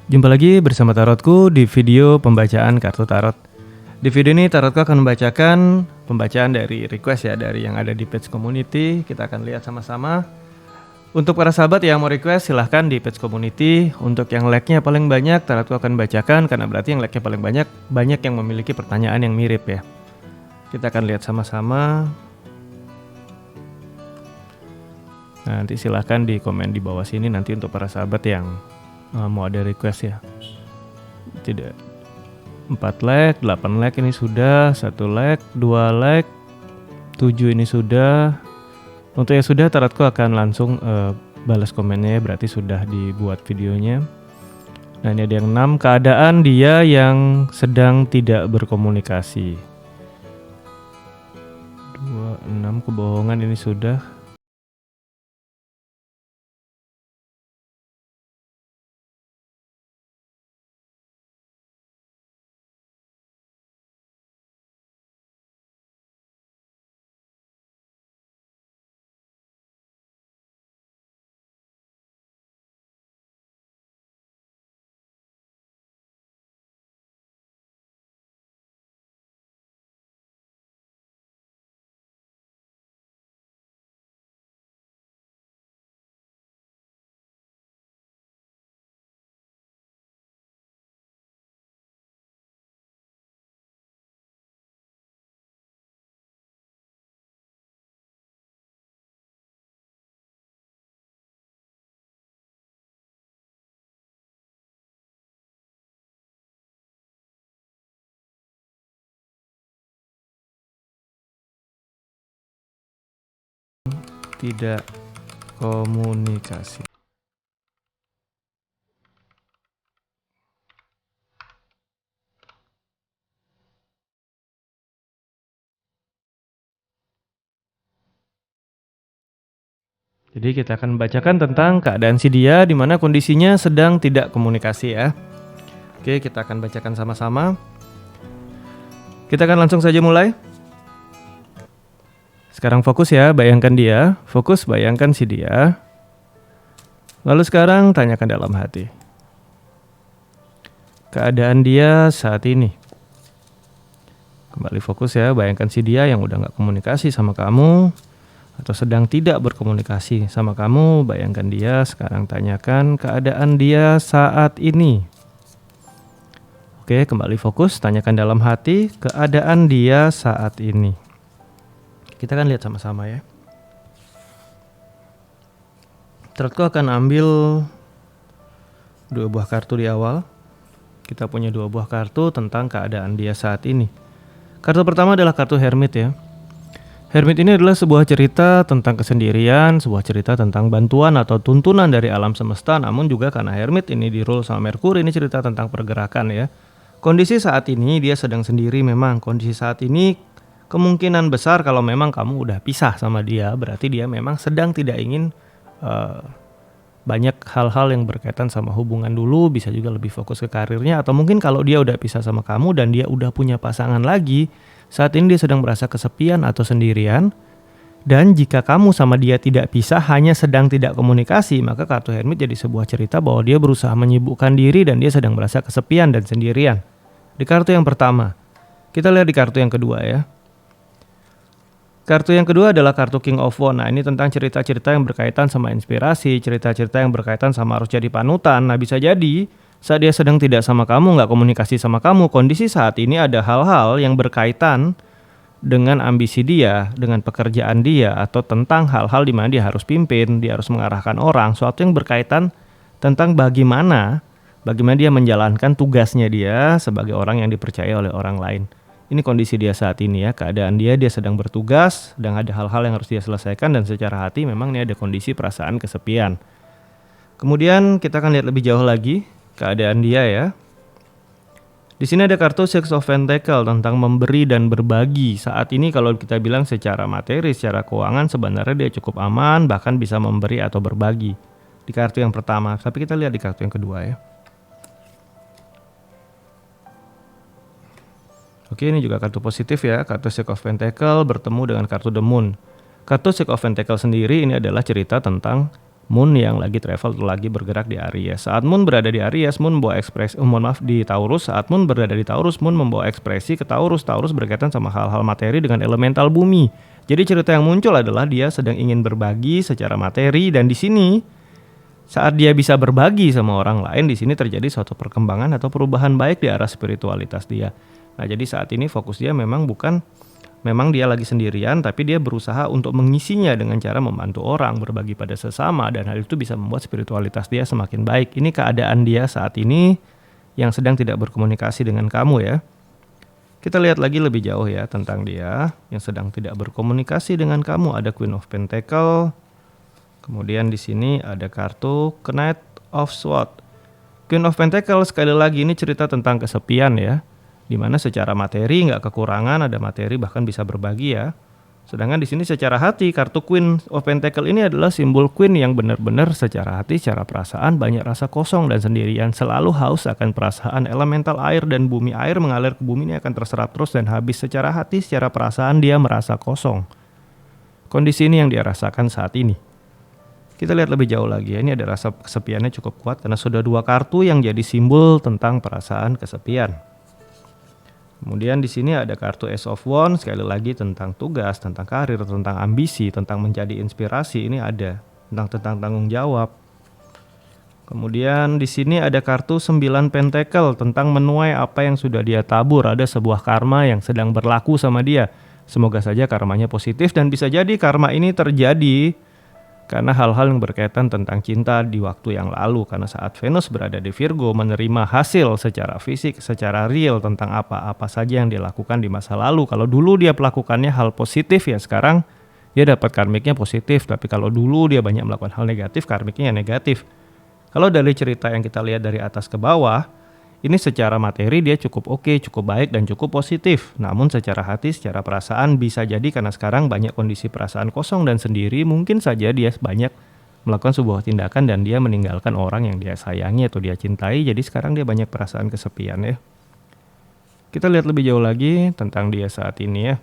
Jumpa lagi bersama Tarotku di video pembacaan kartu tarot. Di video ini Tarotku akan membacakan pembacaan dari request ya, dari yang ada di page community. Kita akan lihat sama-sama. Untuk para sahabat yang mau request silahkan di page community. Untuk yang like-nya paling banyak Tarotku akan bacakan, karena berarti yang like-nya paling banyak yang memiliki pertanyaan yang mirip ya. Kita akan lihat sama-sama. Nanti silahkan di komen di bawah sini nanti untuk para sahabat yang mau ada request ya. Tidak 4 like, 8 like ini sudah, 1 like, 2 like, 7 ini sudah. Untuk yang sudah Tarotku akan langsung balas komennya, berarti sudah dibuat videonya. Nah ini ada yang 6, keadaan dia yang sedang tidak berkomunikasi. 2, 6, kebohongan ini sudah. Tidak komunikasi. Jadi kita akan membacakan tentang keadaan si dia di mana kondisinya sedang tidak komunikasi ya. Oke, kita akan bacakan sama-sama. Kita akan langsung saja mulai. Sekarang fokus ya, bayangkan dia. Fokus, bayangkan si dia. Lalu sekarang tanyakan dalam hati. Keadaan dia saat ini. Kembali fokus ya, bayangkan si dia yang udah gak komunikasi sama kamu, atau sedang tidak berkomunikasi sama kamu. Bayangkan dia, sekarang tanyakan keadaan dia saat ini. Oke, kembali fokus, tanyakan dalam hati keadaan dia saat ini. Kita akan lihat sama-sama ya. Tarotku akan ambil 2 buah kartu di awal. Kita punya 2 buah kartu tentang keadaan dia saat ini. Kartu pertama adalah kartu Hermit ya. Hermit ini adalah sebuah cerita tentang kesendirian, sebuah cerita tentang bantuan atau tuntunan dari alam semesta. Namun juga karena Hermit ini di rule sama Merkuri, ini cerita tentang pergerakan ya. Kondisi saat ini dia sedang sendiri memang. Kondisi saat ini kemungkinan besar kalau memang kamu udah pisah sama dia, berarti dia memang sedang tidak ingin banyak hal-hal yang berkaitan sama hubungan dulu. Bisa juga lebih fokus ke karirnya. Atau mungkin kalau dia udah pisah sama kamu dan dia udah punya pasangan lagi, saat ini dia sedang merasa kesepian atau sendirian. Dan jika kamu sama dia tidak pisah, hanya sedang tidak komunikasi, maka kartu Hermit jadi sebuah cerita bahwa dia berusaha menyibukkan diri dan dia sedang merasa kesepian dan sendirian. Di kartu yang pertama. Kita lihat di kartu yang kedua ya. Kartu yang kedua adalah kartu King of Wands. Nah ini tentang cerita-cerita yang berkaitan sama inspirasi, cerita-cerita yang berkaitan sama harus jadi panutan. Nah bisa jadi saat dia sedang tidak sama kamu, gak komunikasi sama kamu, kondisi saat ini ada hal-hal yang berkaitan dengan ambisi dia, dengan pekerjaan dia, atau tentang hal-hal di mana dia harus pimpin, dia harus mengarahkan orang, suatu yang berkaitan tentang bagaimana dia menjalankan tugasnya dia sebagai orang yang dipercaya oleh orang lain. Ini kondisi dia saat ini ya, keadaan dia sedang bertugas, sedang ada hal-hal yang harus dia selesaikan, dan secara hati memang ini ada kondisi perasaan kesepian. Kemudian kita akan lihat lebih jauh lagi keadaan dia ya. Di sini ada kartu Six of Pentacles tentang memberi dan berbagi. Saat ini kalau kita bilang secara materi, secara keuangan sebenarnya dia cukup aman, bahkan bisa memberi atau berbagi. Di kartu yang pertama, tapi kita lihat di kartu yang kedua ya. Oke, ini juga kartu positif ya, kartu Six of Pentacles bertemu dengan kartu The Moon. Kartu Six of Pentacles sendiri ini adalah cerita tentang Moon yang lagi travel atau lagi bergerak di Aries. Saat Moon berada di Aries, Moon membawa ekspresi, di Taurus. Saat Moon berada di Taurus, Moon membawa ekspresi ke Taurus. Taurus berkaitan sama hal-hal materi dengan elemental bumi. Jadi cerita yang muncul adalah dia sedang ingin berbagi secara materi, dan di sini saat dia bisa berbagi sama orang lain, di sini terjadi suatu perkembangan atau perubahan baik di arah spiritualitas dia. Nah, jadi saat ini fokus dia memang dia lagi sendirian, tapi dia berusaha untuk mengisinya dengan cara membantu orang, berbagi pada sesama, dan hal itu bisa membuat spiritualitas dia semakin baik. Ini keadaan dia saat ini yang sedang tidak berkomunikasi dengan kamu ya. Kita lihat lagi lebih jauh ya tentang dia yang sedang tidak berkomunikasi dengan kamu. Ada Queen of Pentacle. Kemudian di sini ada kartu Knight of Swords. Queen of Pentacle sekali lagi ini cerita tentang kesepian ya. Dimana secara materi nggak kekurangan, ada materi bahkan bisa berbagi ya. Sedangkan di sini secara hati, kartu Queen of Pentacle ini adalah simbol Queen yang benar-benar secara hati, secara perasaan banyak rasa kosong dan sendirian, selalu haus akan perasaan. Elemental air dan bumi, air mengalir ke bumi ini akan terserap terus dan habis. Secara hati, secara perasaan dia merasa kosong. Kondisi ini yang dia rasakan saat ini. Kita lihat lebih jauh lagi ya, ini ada rasa kesepiannya cukup kuat karena sudah 2 kartu yang jadi simbol tentang perasaan kesepian. Kemudian di sini ada kartu Ace of Wands, sekali lagi tentang tugas, tentang karir, tentang ambisi, tentang menjadi inspirasi. Ini ada tentang tanggung jawab. Kemudian di sini ada kartu 9 Pentacle tentang menuai apa yang sudah dia tabur. Ada sebuah karma yang sedang berlaku sama dia. Semoga saja karmanya positif, dan bisa jadi karma ini terjadi karena hal-hal yang berkaitan tentang cinta di waktu yang lalu. Karena saat Venus berada di Virgo, menerima hasil secara fisik, secara real tentang apa-apa saja yang dilakukan di masa lalu. Kalau dulu dia melakukannya hal positif, ya sekarang dia dapat karmiknya positif. Tapi kalau dulu dia banyak melakukan hal negatif, karmiknya negatif. Kalau dari cerita yang kita lihat dari atas ke bawah, ini secara materi dia cukup oke, cukup baik dan cukup positif. Namun secara hati, secara perasaan bisa jadi karena sekarang banyak kondisi perasaan kosong dan sendiri, mungkin saja dia banyak melakukan sebuah tindakan dan dia meninggalkan orang yang dia sayangi atau dia cintai. Jadi sekarang dia banyak perasaan kesepian ya. Kita lihat lebih jauh lagi tentang dia saat ini ya.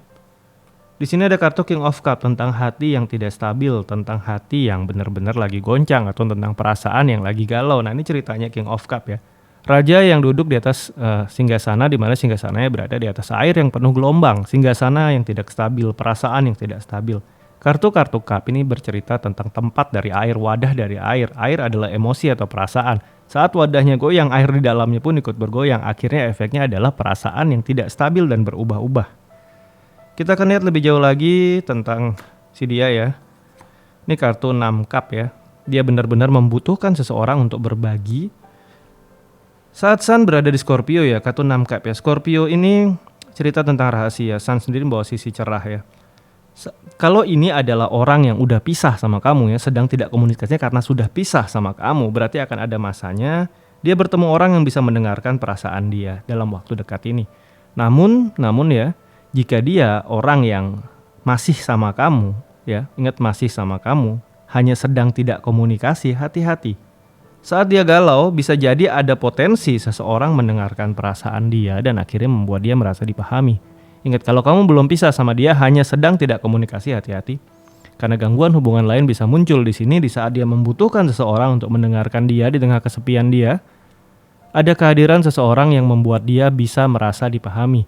Di sini ada kartu King of Cup tentang hati yang tidak stabil, tentang hati yang benar-benar lagi goncang, atau tentang perasaan yang lagi galau. Nah, ini ceritanya King of Cup ya. Raja yang duduk di atas singgasana, di mana singgasananya berada di atas air yang penuh gelombang, singgasana yang tidak stabil, perasaan yang tidak stabil. Kartu-kartu cup ini bercerita tentang tempat dari air, wadah dari air. Air adalah emosi atau perasaan. Saat wadahnya goyang, air di dalamnya pun ikut bergoyang. Akhirnya efeknya adalah perasaan yang tidak stabil dan berubah-ubah. Kita akan lihat lebih jauh lagi tentang si dia ya. Ini kartu 6 cup ya. Dia benar-benar membutuhkan seseorang untuk berbagi. Saat Sun berada di Scorpio ya, kartu 6 cup ya. Scorpio ini cerita tentang rahasia. Sun sendiri membawa sisi cerah ya. Kalau ini adalah orang yang udah pisah sama kamu ya, sedang tidak komunikasinya karena sudah pisah sama kamu, berarti akan ada masanya dia bertemu orang yang bisa mendengarkan perasaan dia dalam waktu dekat ini. Namun ya, jika dia orang yang masih sama kamu ya, ingat masih sama kamu, hanya sedang tidak komunikasi, hati-hati. Saat dia galau, bisa jadi ada potensi seseorang mendengarkan perasaan dia dan akhirnya membuat dia merasa dipahami. Ingat, kalau kamu belum pisah sama dia, hanya sedang tidak komunikasi, hati-hati. Karena gangguan hubungan lain bisa muncul di sini di saat dia membutuhkan seseorang untuk mendengarkan dia di tengah kesepian dia. Ada kehadiran seseorang yang membuat dia bisa merasa dipahami.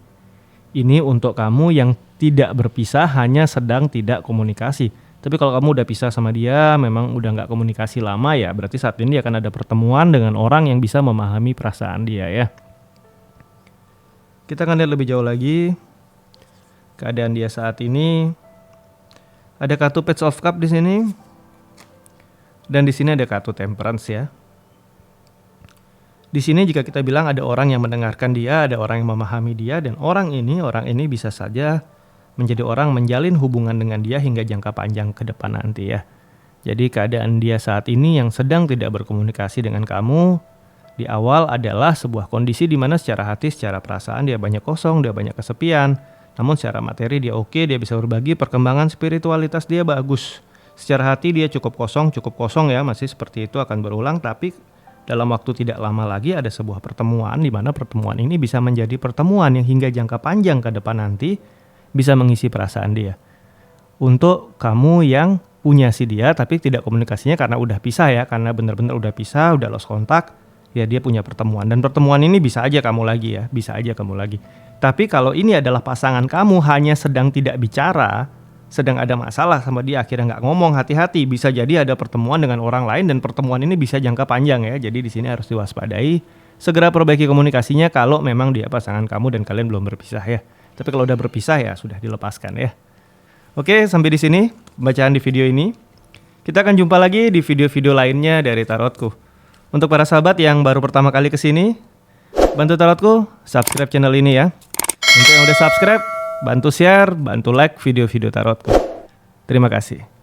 Ini untuk kamu yang tidak berpisah, hanya sedang tidak komunikasi. Tapi kalau kamu udah pisah sama dia, memang udah nggak komunikasi lama ya, berarti saat ini akan ada pertemuan dengan orang yang bisa memahami perasaan dia ya. Kita akan lihat lebih jauh lagi keadaan dia saat ini. Ada kartu Page of Cup di sini, dan di sini ada kartu Temperance ya. Di sini jika kita bilang ada orang yang mendengarkan dia, ada orang yang memahami dia, dan orang ini bisa saja menjadi orang menjalin hubungan dengan dia hingga jangka panjang ke depan nanti ya. Jadi keadaan dia saat ini yang sedang tidak berkomunikasi dengan kamu di awal adalah sebuah kondisi di mana secara hati, secara perasaan dia banyak kosong, dia banyak kesepian. Namun secara materi dia oke, dia bisa berbagi, perkembangan spiritualitas dia bagus. Secara hati dia cukup kosong ya, masih seperti itu akan berulang, tapi dalam waktu tidak lama lagi ada sebuah pertemuan di mana pertemuan ini bisa menjadi pertemuan yang hingga jangka panjang ke depan nanti bisa mengisi perasaan dia. Untuk kamu yang punya si dia tapi tidak komunikasinya karena udah pisah ya, karena benar-benar udah pisah, udah lost kontak, ya dia punya pertemuan. Dan pertemuan ini bisa aja kamu lagi ya, bisa aja kamu lagi. Tapi kalau ini adalah pasangan kamu hanya sedang tidak bicara, sedang ada masalah sama dia, akhirnya nggak ngomong, hati-hati, bisa jadi ada pertemuan dengan orang lain dan pertemuan ini bisa jangka panjang ya. Jadi di sini harus diwaspadai, segera perbaiki komunikasinya kalau memang dia pasangan kamu dan kalian belum berpisah ya. Tapi kalau udah berpisah ya sudah dilepaskan ya. Oke, sampai di sini bacaan di video ini. Kita akan jumpa lagi di video-video lainnya dari Tarotku. Untuk para sahabat yang baru pertama kali kesini, bantu Tarotku subscribe channel ini ya. Untuk yang udah subscribe, bantu share, bantu like video-video Tarotku. Terima kasih.